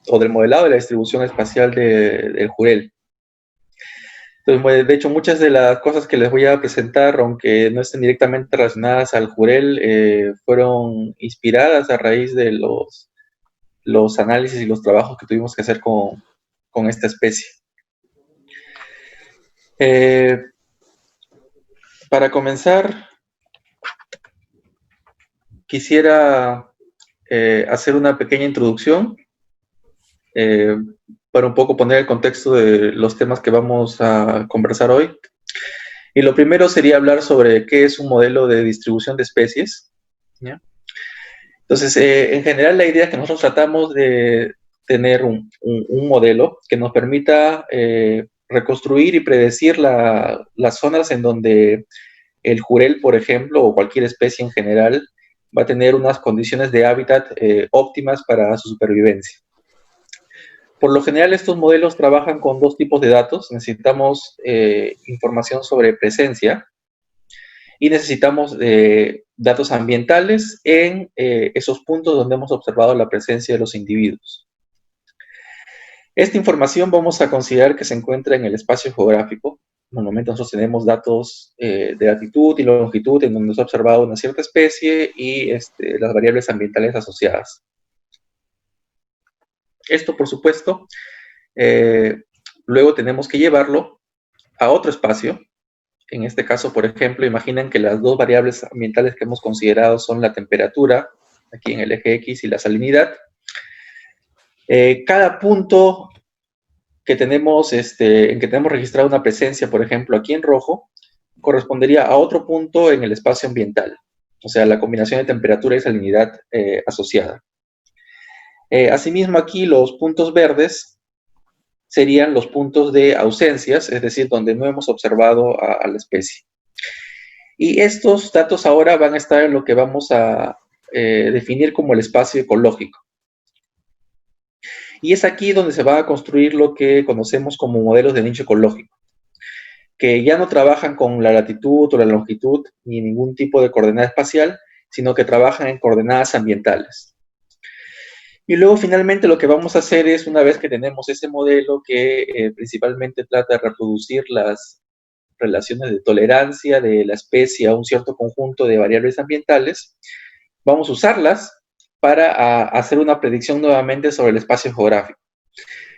o del modelado de la distribución espacial del Jurel. Entonces, de hecho, muchas de las cosas que les voy a presentar, aunque no estén directamente relacionadas al Jurel, fueron inspiradas a raíz de los análisis y los trabajos que tuvimos que hacer con esta especie. Para comenzar, quisiera hacer una pequeña introducción para un poco poner el contexto de los temas que vamos a conversar hoy. Y lo primero sería hablar sobre qué es un modelo de distribución de especies, ¿ya? Entonces, en general, la idea es que nosotros tratamos de tener un modelo que nos permita reconstruir y predecir las zonas en donde el jurel, por ejemplo, o cualquier especie en general, va a tener unas condiciones de hábitat óptimas para su supervivencia. Por lo general, estos modelos trabajan con dos tipos de datos. Necesitamos información sobre presencia y necesitamos datos ambientales en esos puntos donde hemos observado la presencia de los individuos. Esta información vamos a considerar que se encuentra en el espacio geográfico. Normalmente nosotros tenemos datos de latitud y longitud en donde se ha observado una cierta especie y las variables ambientales asociadas. Esto, por supuesto, luego tenemos que llevarlo a otro espacio. En este caso, por ejemplo, imaginen que las dos variables ambientales que hemos considerado son la temperatura, aquí en el eje X, y la salinidad. Cada punto que tenemos, en que tenemos registrada una presencia, por ejemplo, aquí en rojo, correspondería a otro punto en el espacio ambiental, o sea, la combinación de temperatura y salinidad asociada. Asimismo, aquí los puntos verdes serían los puntos de ausencias, es decir, donde no hemos observado a la especie. Y estos datos ahora van a estar en lo que vamos a definir como el espacio ecológico. Y es aquí donde se va a construir lo que conocemos como modelos de nicho ecológico, que ya no trabajan con la latitud o la longitud ni ningún tipo de coordenada espacial, sino que trabajan en coordenadas ambientales. Y luego finalmente lo que vamos a hacer es, una vez que tenemos ese modelo que principalmente trata de reproducir las relaciones de tolerancia de la especie a un cierto conjunto de variables ambientales, vamos a usarlas para hacer una predicción nuevamente sobre el espacio geográfico.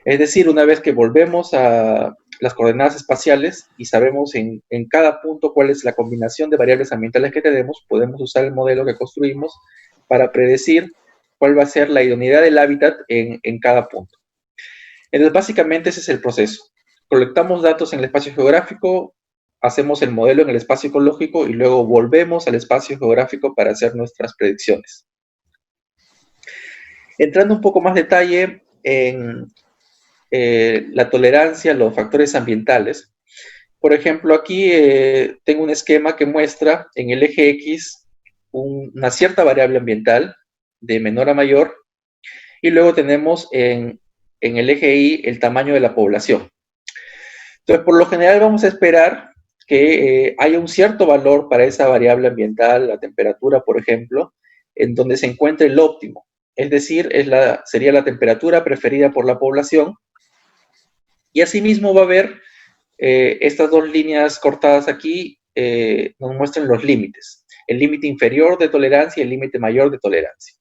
Es decir, una vez que volvemos a las coordenadas espaciales y sabemos en cada punto cuál es la combinación de variables ambientales que tenemos, podemos usar el modelo que construimos para predecir cuál va a ser la idoneidad del hábitat en cada punto. Entonces, básicamente ese es el proceso. Colectamos datos en el espacio geográfico, hacemos el modelo en el espacio ecológico y luego volvemos al espacio geográfico para hacer nuestras predicciones. Entrando un poco más detalle en la tolerancia a los factores ambientales. Por ejemplo, aquí tengo un esquema que muestra en el eje X una cierta variable ambiental de menor a mayor y luego tenemos en el eje Y el tamaño de la población. Entonces, por lo general vamos a esperar que haya un cierto valor para esa variable ambiental, la temperatura, por ejemplo, en donde se encuentre el óptimo. Es decir, sería la temperatura preferida por la población. Y asimismo va a haber estas dos líneas cortadas aquí, nos muestran los límites. El límite inferior de tolerancia y el límite mayor de tolerancia.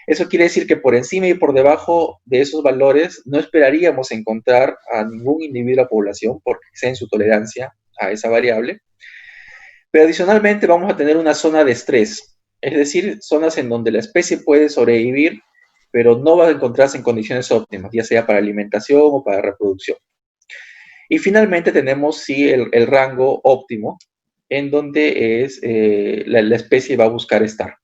Eso quiere decir que por encima y por debajo de esos valores no esperaríamos encontrar a ningún individuo de la población porque exceden su tolerancia a esa variable. Pero adicionalmente vamos a tener una zona de estrés, es decir, zonas en donde la especie puede sobrevivir, pero no va a encontrarse en condiciones óptimas, ya sea para alimentación o para reproducción. Y finalmente tenemos, sí, el rango óptimo, en donde la especie va a buscar estar.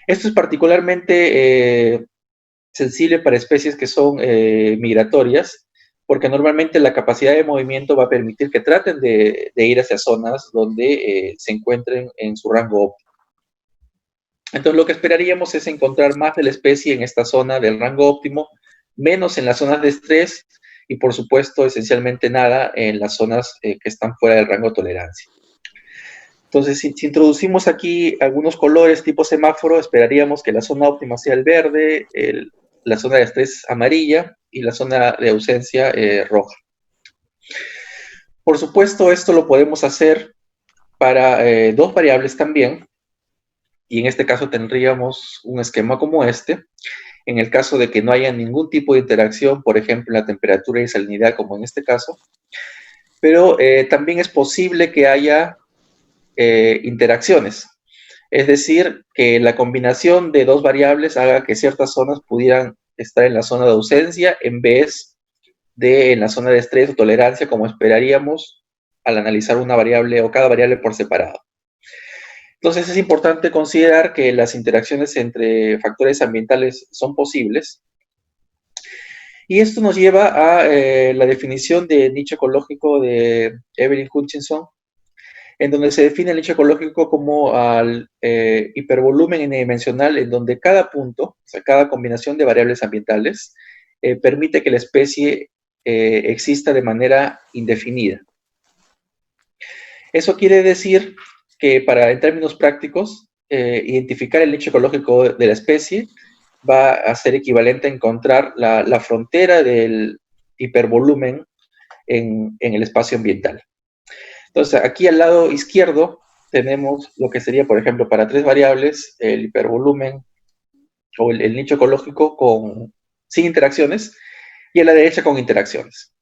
Esto es particularmente sensible para especies que son migratorias, porque normalmente la capacidad de movimiento va a permitir que traten de ir hacia zonas donde se encuentren en su rango óptimo. Entonces, lo que esperaríamos es encontrar más de la especie en esta zona del rango óptimo, menos en las zonas de estrés y, por supuesto, esencialmente nada en las zonas que están fuera del rango de tolerancia. Entonces, si introducimos aquí algunos colores tipo semáforo, esperaríamos que la zona óptima sea el verde, la zona de estrés amarilla y la zona de ausencia roja. Por supuesto, esto lo podemos hacer para dos variables también, y en este caso tendríamos un esquema como este. En el caso de que no haya ningún tipo de interacción, por ejemplo, la temperatura y salinidad, como en este caso, pero también es posible que haya interacciones. Es decir, que la combinación de dos variables haga que ciertas zonas pudieran estar en la zona de ausencia en vez de en la zona de estrés o tolerancia, como esperaríamos al analizar una variable o cada variable por separado. Entonces es importante considerar que las interacciones entre factores ambientales son posibles. Y esto nos lleva a la definición de nicho ecológico de Evelyn Hutchinson, en donde se define el nicho ecológico como al hipervolumen n-dimensional, en donde cada punto, o sea, cada combinación de variables ambientales, permite que la especie exista de manera indefinida. Eso quiere decir que en términos prácticos, identificar el nicho ecológico de la especie va a ser equivalente a encontrar la frontera del hipervolumen en el espacio ambiental. Entonces, aquí al lado izquierdo tenemos lo que sería, por ejemplo, para tres variables, el hipervolumen o el nicho ecológico sin interacciones, y a la derecha con interacciones.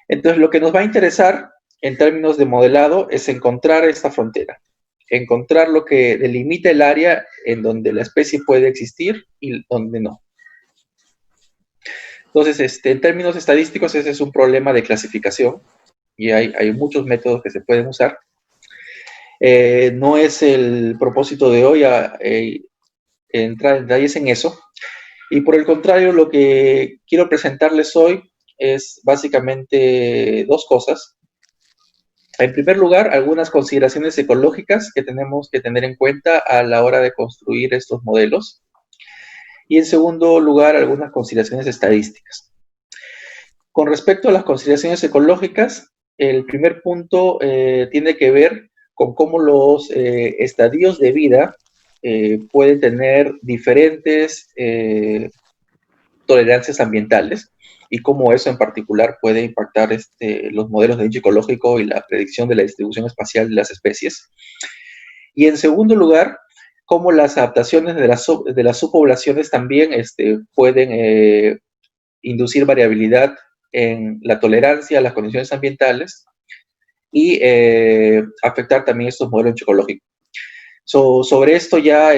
Entonces, lo que nos va a interesar en términos de modelado es encontrar esta frontera, encontrar lo que delimita el área en donde la especie puede existir y donde no. Entonces, en términos estadísticos, ese es un problema de clasificación y hay muchos métodos que se pueden usar. No es el propósito de hoy entrar en detalles en eso. Y por el contrario, lo que quiero presentarles hoy es básicamente dos cosas. En primer lugar, algunas consideraciones ecológicas que tenemos que tener en cuenta a la hora de construir estos modelos. Y en segundo lugar, algunas consideraciones estadísticas. Con respecto a las consideraciones ecológicas, el primer punto tiene que ver con cómo los estadios de vida pueden tener diferentes tolerancias ambientales y cómo eso en particular puede impactar los modelos de nicho ecológico y la predicción de la distribución espacial de las especies. Y en segundo lugar, cómo las adaptaciones de las subpoblaciones también pueden inducir variabilidad en la tolerancia a las condiciones ambientales y afectar también estos modelos ecológicos. Sobre esto ya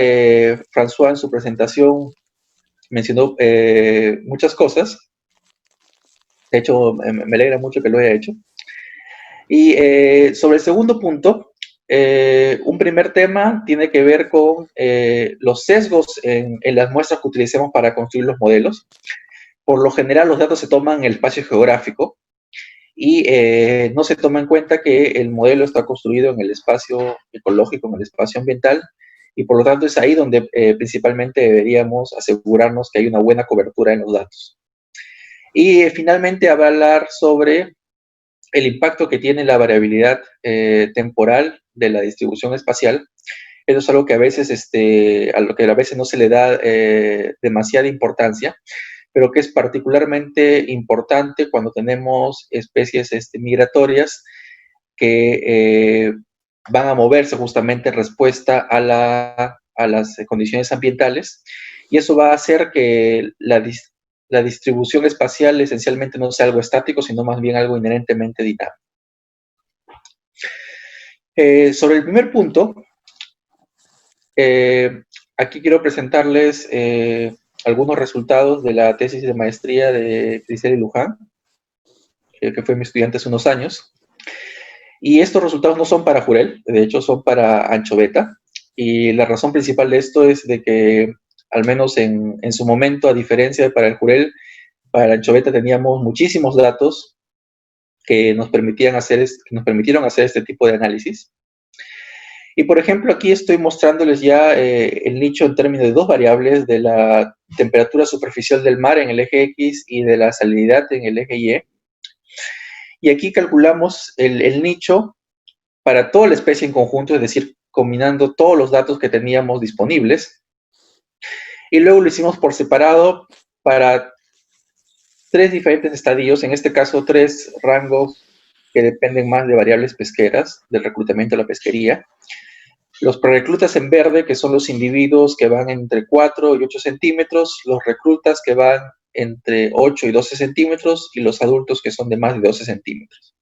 François en su presentación mencionó muchas cosas. De hecho, me alegra mucho que lo haya hecho. Y sobre el segundo punto, un primer tema tiene que ver con los sesgos en las muestras que utilicemos para construir los modelos. Por lo general, los datos se toman en el espacio geográfico y no se toma en cuenta que el modelo está construido en el espacio ecológico, en el espacio ambiental, y por lo tanto es ahí donde principalmente deberíamos asegurarnos que hay una buena cobertura en los datos. Y finalmente hablar sobre el impacto que tiene la variabilidad temporal de la distribución espacial. Eso es algo que a veces, a lo que a veces no se le da demasiada importancia, pero que es particularmente importante cuando tenemos especies migratorias que van a moverse justamente en respuesta a las condiciones ambientales, y eso va a hacer que la distribución espacial esencialmente no sea algo estático, sino más bien algo inherentemente dinámico. Sobre el primer punto, aquí quiero presentarles algunos resultados de la tesis de maestría de Grisel Luján, que fue mi estudiante hace unos años. Y estos resultados no son para Jurel, de hecho son para Anchoveta. Y la razón principal de esto es de que, al menos en su momento, a diferencia de para el Jurel, para Anchoveta teníamos muchísimos datos que nos permitieron hacer este tipo de análisis. Y por ejemplo, aquí estoy mostrándoles ya el nicho en términos de dos variables, de la temperatura superficial del mar en el eje X y de la salinidad en el eje Y. Y aquí calculamos el nicho para toda la especie en conjunto, es decir, combinando todos los datos que teníamos disponibles. Y luego lo hicimos por separado para 3 diferentes estadios, en este caso 3 rangos que dependen más de variables pesqueras, del reclutamiento de la pesquería. Los prereclutas en verde, que son los individuos que van entre 4 y 8 centímetros, los reclutas que van entre 8 y 12 centímetros, y los adultos que son de más de 12 centímetros.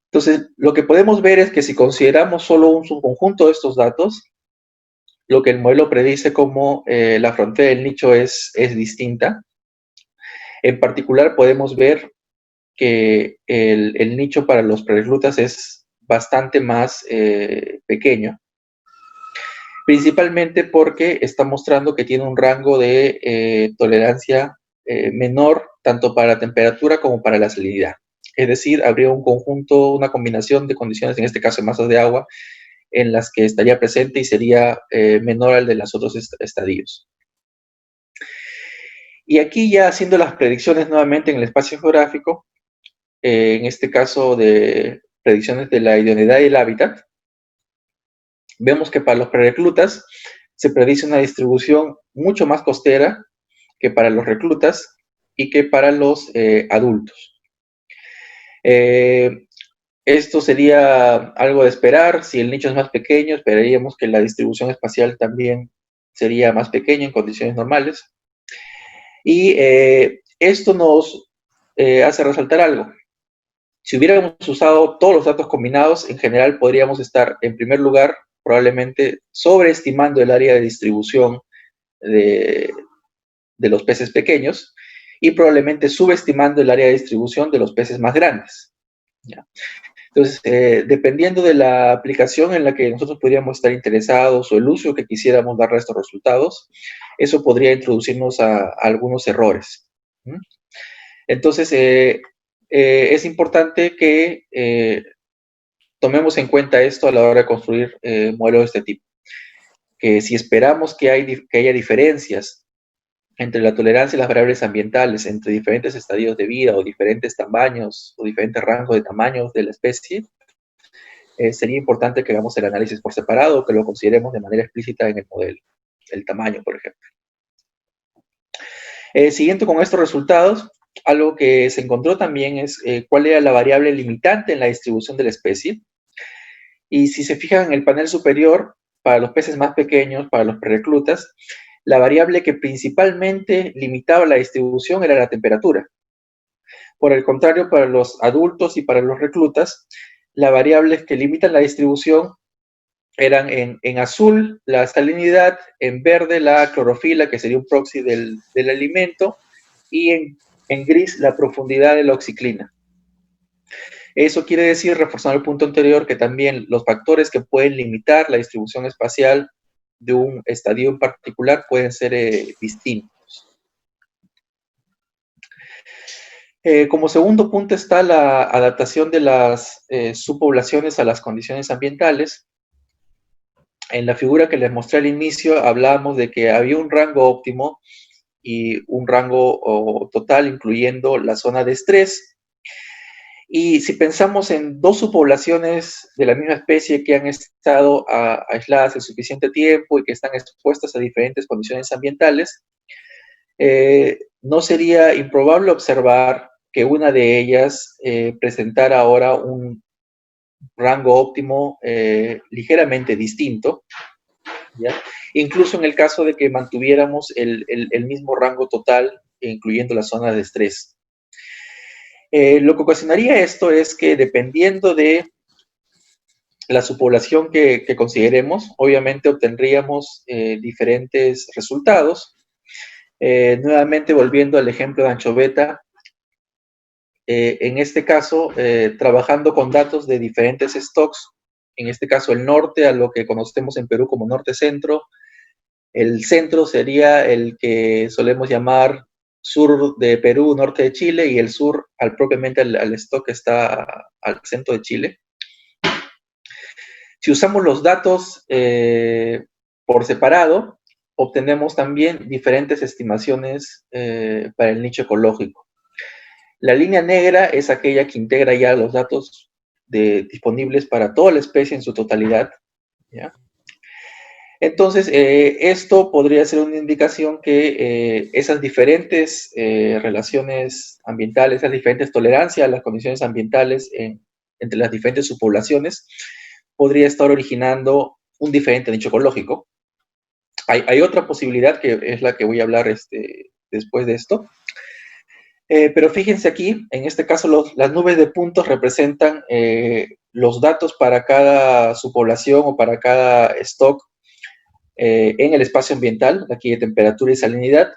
Entonces, lo que podemos ver es que si consideramos solo un subconjunto de estos datos, lo que el modelo predice como la frontera del nicho es distinta. En particular, podemos ver que el nicho para los prereclutas es bastante más pequeño, principalmente porque está mostrando que tiene un rango de tolerancia menor tanto para la temperatura como para la salinidad. Es decir, habría un conjunto, una combinación de condiciones, en este caso de masas de agua, en las que estaría presente y sería menor al de los otros estadios. Y aquí ya haciendo las predicciones nuevamente en el espacio geográfico, en este caso de predicciones de la idoneidad y el hábitat, vemos que para los prereclutas se predice una distribución mucho más costera que para los reclutas y que para los adultos. Esto sería algo de esperar. Si el nicho es más pequeño, esperaríamos que la distribución espacial también sería más pequeña en condiciones normales. Y esto nos hace resaltar algo. Si hubiéramos usado todos los datos combinados, en general podríamos estar, en primer lugar, probablemente sobreestimando el área de distribución de los peces pequeños y probablemente subestimando el área de distribución de los peces más grandes. ¿Ya? Entonces, dependiendo de la aplicación en la que nosotros podríamos estar interesados o el uso que quisiéramos darle a estos resultados, eso podría introducirnos a algunos errores. Entonces, es importante que tomemos en cuenta esto a la hora de construir modelos de este tipo. Que si esperamos que haya diferencias entre la tolerancia y las variables ambientales, entre diferentes estadios de vida o diferentes tamaños o diferentes rangos de tamaños de la especie, sería importante que hagamos el análisis por separado o que lo consideremos de manera explícita en el modelo, el tamaño, por ejemplo. Siguiendo con estos resultados, algo que se encontró también es cuál era la variable limitante en la distribución de la especie. Y si se fijan en el panel superior, para los peces más pequeños, para los prereclutas, la variable que principalmente limitaba la distribución era la temperatura. Por el contrario, para los adultos y para los reclutas, las variables que limitan la distribución eran en azul la salinidad, en verde la clorofila, que sería un proxy del alimento, y en gris la profundidad de la oxiclina. Eso quiere decir, reforzando el punto anterior, que también los factores que pueden limitar la distribución espacial de un estadio en particular pueden ser distintos. Como segundo punto está la adaptación de las subpoblaciones a las condiciones ambientales. En la figura que les mostré al inicio hablábamos de que había un rango óptimo y un rango total incluyendo la zona de estrés. Y si pensamos en dos subpoblaciones de la misma especie que han estado aisladas el suficiente tiempo y que están expuestas a diferentes condiciones ambientales, no sería improbable observar que una de ellas presentara ahora un rango óptimo ligeramente distinto, ¿ya? Incluso en el caso de que mantuviéramos el mismo rango total, incluyendo las zonas de estrés. Lo que ocasionaría esto es que dependiendo de la subpoblación que consideremos, obviamente obtendríamos diferentes resultados. Nuevamente volviendo al ejemplo de anchoveta, en este caso, trabajando con datos de diferentes stocks, en este caso el norte, a lo que conocemos en Perú como norte-centro, el centro sería el que solemos llamar sur de Perú, norte de Chile, y el sur propiamente al stock que está al centro de Chile. Si usamos los datos por separado, obtenemos también diferentes estimaciones para el nicho ecológico. La línea negra es aquella que integra ya los datos disponibles para toda la especie en su totalidad, ¿ya? Entonces, esto podría ser una indicación que esas diferentes relaciones ambientales, esas diferentes tolerancias a las condiciones ambientales entre las diferentes subpoblaciones, podría estar originando un diferente nicho ecológico. Hay otra posibilidad que es la que voy a hablar después de esto. Pero fíjense aquí, en este caso las nubes de puntos representan los datos para cada subpoblación o para cada stock en el espacio ambiental, aquí de temperatura y salinidad,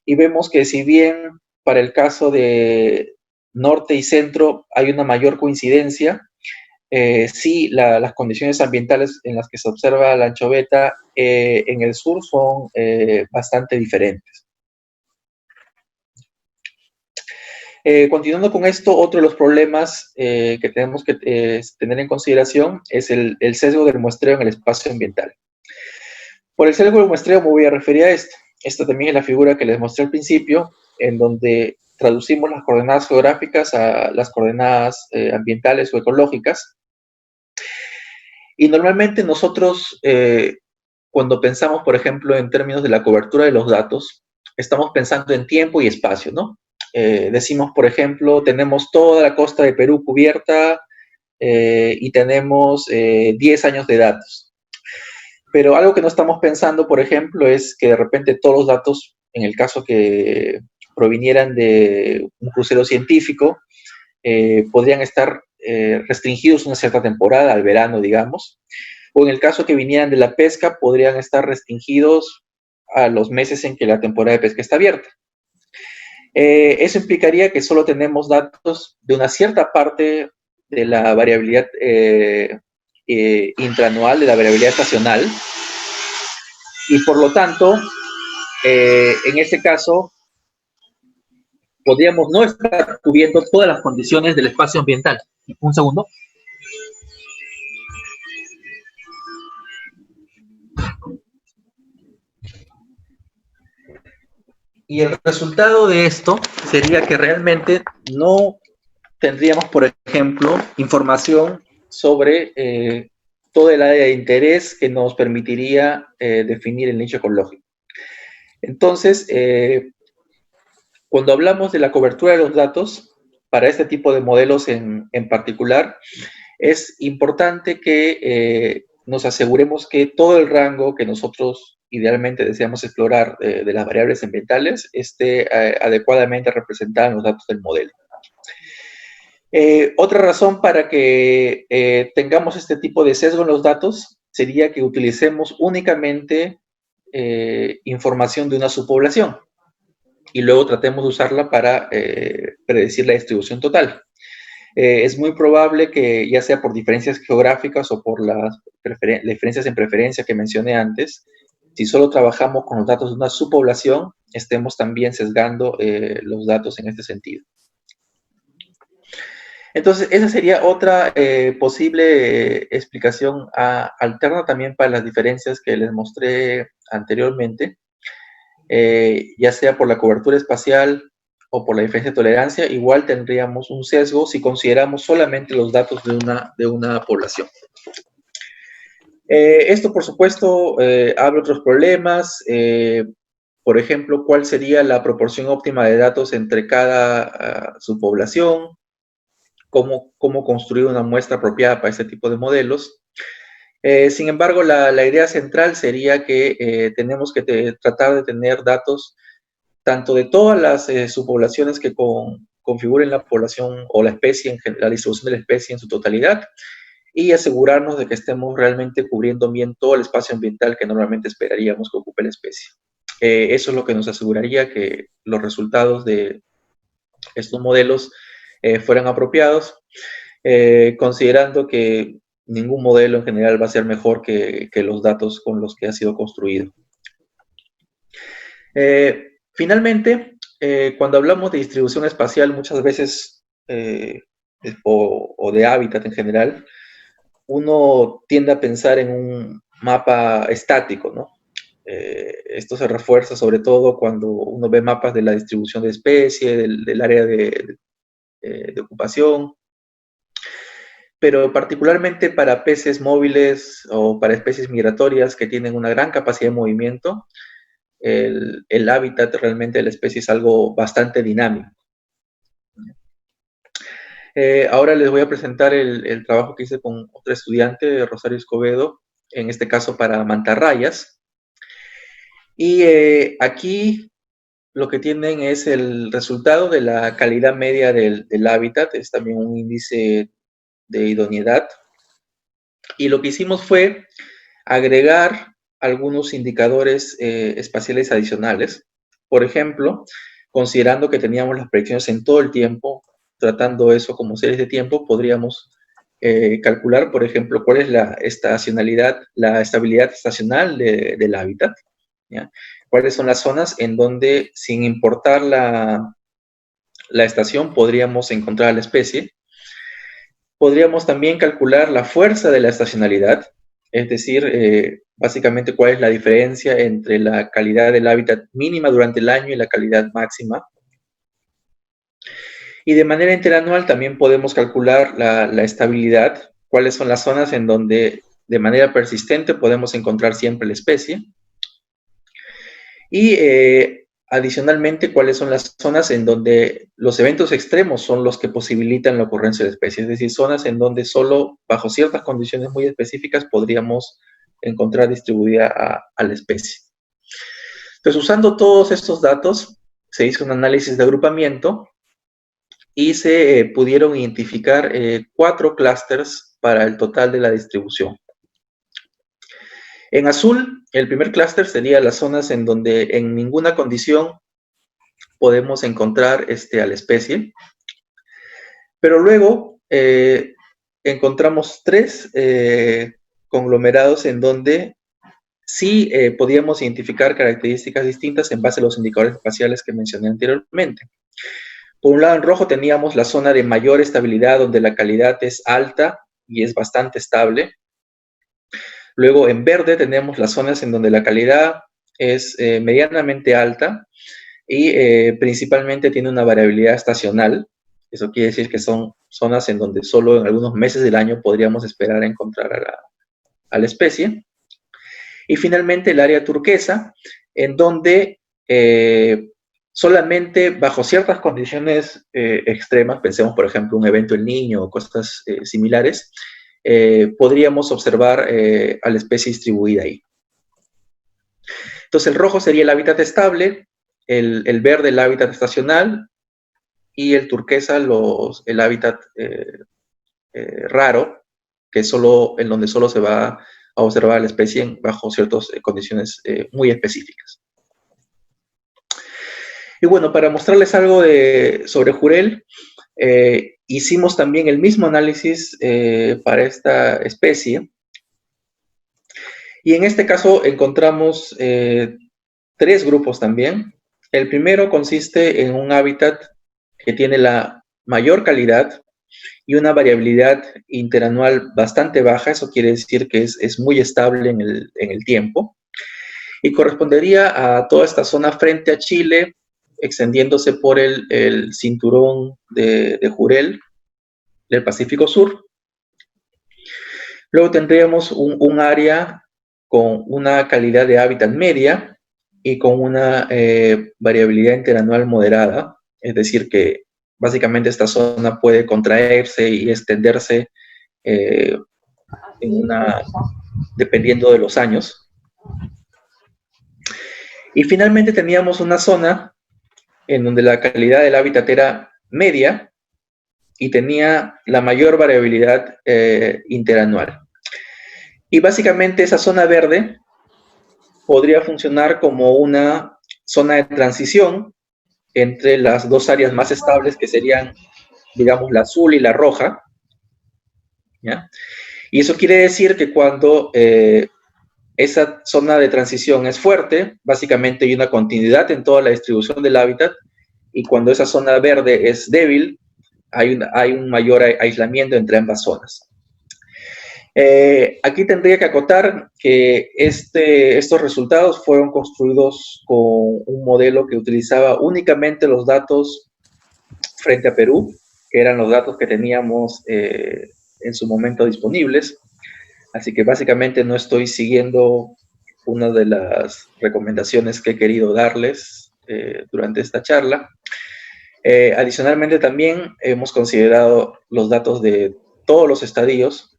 y vemos que si bien para el caso de norte y centro hay una mayor coincidencia, sí las condiciones ambientales en las que se observa la anchoveta en el sur son bastante diferentes. Continuando con esto, otro de los problemas que tenemos que tener en consideración es el sesgo del muestreo en el espacio ambiental. Por el sesgo del muestreo me voy a referir a esto. Esta también es la figura que les mostré al principio, en donde traducimos las coordenadas geográficas a las coordenadas ambientales o ecológicas. Y normalmente nosotros, cuando pensamos, por ejemplo, en términos de la cobertura de los datos, estamos pensando en tiempo y espacio, ¿no? Decimos, por ejemplo, tenemos toda la costa de Perú cubierta y tenemos 10 años de datos. Pero algo que no estamos pensando, por ejemplo, es que de repente todos los datos, en el caso que provinieran de un crucero científico, podrían estar restringidos una cierta temporada, al verano, digamos, o en el caso que vinieran de la pesca, podrían estar restringidos a los meses en que la temporada de pesca está abierta. Eso implicaría que solo tenemos datos de una cierta parte de la variabilidad intraanual, de la variabilidad estacional, y por lo tanto, en este caso, podríamos no estar cubriendo todas las condiciones del espacio ambiental. Un segundo. Y el resultado de esto sería que realmente no tendríamos, por ejemplo, información sobre todo el área de interés que nos permitiría definir el nicho ecológico. Entonces, cuando hablamos de la cobertura de los datos, para este tipo de modelos en particular, es importante que nos aseguremos que todo el rango que nosotros idealmente deseamos explorar de las variables ambientales esté adecuadamente representada en los datos del modelo. Otra razón para que tengamos este tipo de sesgo en los datos sería que utilicemos únicamente información de una subpoblación y luego tratemos de usarla para predecir la distribución total. Es muy probable que, ya sea por diferencias geográficas o por las diferencias en preferencia que mencioné antes, si solo trabajamos con los datos de una subpoblación, estemos también sesgando los datos en este sentido. Entonces, esa sería otra posible explicación alterna también para las diferencias que les mostré anteriormente, ya sea por la cobertura espacial o por la diferencia de tolerancia, igual tendríamos un sesgo si consideramos solamente los datos de una población. Esto, por supuesto, abre otros problemas. Por ejemplo, ¿cuál sería la proporción óptima de datos entre cada subpoblación? Cómo construir una muestra apropiada para este tipo de modelos. Sin embargo, la idea central sería que tenemos que tratar de tener datos tanto de todas las subpoblaciones que configuren la población o la especie, la distribución de la especie en su totalidad, y asegurarnos de que estemos realmente cubriendo bien todo el espacio ambiental que normalmente esperaríamos que ocupe la especie. Eso es lo que nos aseguraría que los resultados de estos modelos fueran apropiados, considerando que ningún modelo en general va a ser mejor que los datos con los que ha sido construido. Finalmente, cuando hablamos de distribución espacial, muchas veces, o de hábitat en general, uno tiende a pensar en un mapa estático, ¿no? Esto se refuerza sobre todo cuando uno ve mapas de la distribución de especie, del área de ocupación. pero particularmente para peces móviles o para especies migratorias que tienen una gran capacidad de movimiento, el hábitat realmente de la especie es algo bastante dinámico. Ahora les voy a presentar el trabajo que hice con otra estudiante, Rosario Escobedo, en este caso para mantarrayas. Y aquí lo que tienen es el resultado de la calidad media del hábitat, es también un índice de idoneidad. Y lo que hicimos fue agregar algunos indicadores espaciales adicionales. Por ejemplo, considerando que teníamos las predicciones en todo el tiempo, tratando eso como series de tiempo, podríamos calcular, por ejemplo, cuál es la estacionalidad, la estabilidad estacional del hábitat, ¿ya? Cuáles son las zonas en donde, sin importar la estación, podríamos encontrar a la especie. Podríamos también calcular la fuerza de la estacionalidad, es decir, básicamente cuál es la diferencia entre la calidad del hábitat mínima durante el año y la calidad máxima. Y de manera interanual también podemos calcular la estabilidad, cuáles son las zonas en donde de manera persistente podemos encontrar siempre la especie. Y adicionalmente, cuáles son las zonas en donde los eventos extremos son los que posibilitan la ocurrencia de especies, es decir, zonas en donde solo bajo ciertas condiciones muy específicas podríamos encontrar distribuida a la especie. Entonces, usando todos estos datos, se hizo un análisis de agrupamiento y se pudieron identificar 4 clústeres para el total de la distribución. En azul, el primer clúster sería las zonas en donde en ninguna condición podemos encontrar a la especie. Pero luego encontramos 3 conglomerados en donde sí podíamos identificar características distintas en base a los indicadores espaciales que mencioné anteriormente. Por un lado, en rojo teníamos la zona de mayor estabilidad, donde la calidad es alta y es bastante estable. Luego, en verde tenemos las zonas en donde la calidad es medianamente alta y principalmente tiene una variabilidad estacional. Eso quiere decir que son zonas en donde solo en algunos meses del año podríamos esperar a encontrar a la especie. Y finalmente el área turquesa, en donde solamente bajo ciertas condiciones extremas, pensemos por ejemplo un evento El Niño o cosas similares, podríamos observar a la especie distribuida ahí. Entonces el rojo sería el hábitat estable, el verde el hábitat estacional y el turquesa el hábitat raro, que es en donde solo se va a observar la especie bajo ciertas condiciones muy específicas. Y bueno, para mostrarles algo sobre Jurel, hicimos también el mismo análisis para esta especie. Y en este caso encontramos 3 grupos también. El primero consiste en un hábitat que tiene la mayor calidad y una variabilidad interanual bastante baja. Eso quiere decir que es muy estable en el tiempo. Y correspondería a toda esta zona frente a Chile, extendiéndose por el cinturón de Jurel del Pacífico Sur. Luego tendríamos un área con una calidad de hábitat media y con una variabilidad interanual moderada, es decir, que básicamente esta zona puede contraerse y extenderse dependiendo de los años. Y finalmente teníamos una zona en donde la calidad del hábitat era media y tenía la mayor variabilidad interanual. Y básicamente esa zona verde podría funcionar como una zona de transición entre las 2 áreas más estables, que serían, digamos, la azul y la roja, ¿ya? Y eso quiere decir que cuando esa zona de transición es fuerte, básicamente hay una continuidad en toda la distribución del hábitat, y cuando esa zona verde es débil, hay un mayor aislamiento entre ambas zonas. Aquí tendría que acotar que estos resultados fueron construidos con un modelo que utilizaba únicamente los datos frente a Perú, que eran los datos que teníamos en su momento disponibles. Así que básicamente no estoy siguiendo una de las recomendaciones que he querido darles durante esta charla. Adicionalmente también hemos considerado los datos de todos los estadios.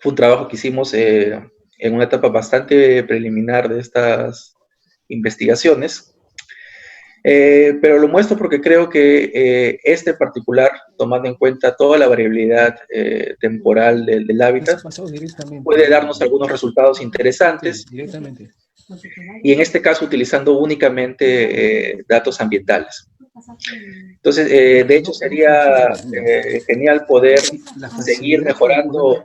Fue un trabajo que hicimos en una etapa bastante preliminar de estas investigaciones. Pero lo muestro porque creo que este en particular, tomando en cuenta toda la variabilidad temporal del hábitat, puede darnos algunos resultados interesantes. Sí, directamente. Y en este caso utilizando únicamente datos ambientales. Entonces, de hecho, sería genial poder seguir mejorando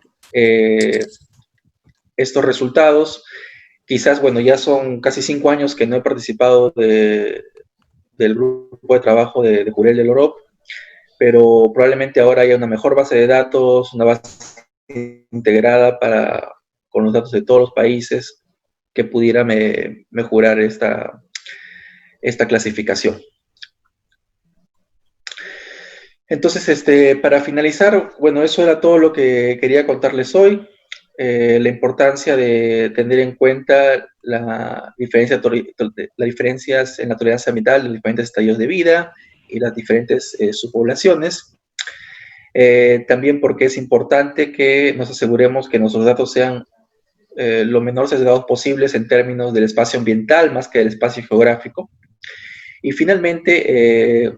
estos resultados. Quizás, bueno, ya son casi 5 años que no he participado del grupo de trabajo de Jurel del Orop, pero probablemente ahora haya una mejor base de datos, una base integrada con los datos de todos los países que pudiera mejorar esta clasificación. Entonces, para finalizar, bueno, eso era todo lo que quería contarles hoy. La importancia de tener en cuenta las diferencias en la tolerancia ambiental de los diferentes estadios de vida y las diferentes subpoblaciones. También porque es importante que nos aseguremos que nuestros datos sean lo menor sesgados posibles en términos del espacio ambiental más que del espacio geográfico. Y finalmente,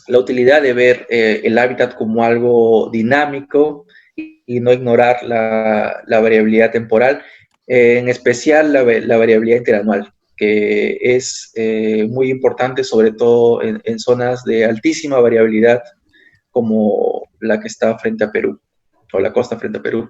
la utilidad de ver el hábitat como algo dinámico y no ignorar la variabilidad temporal, en especial la variabilidad interanual, que es muy importante, sobre todo en zonas de altísima variabilidad como la que está frente a Perú, o la costa frente a Perú.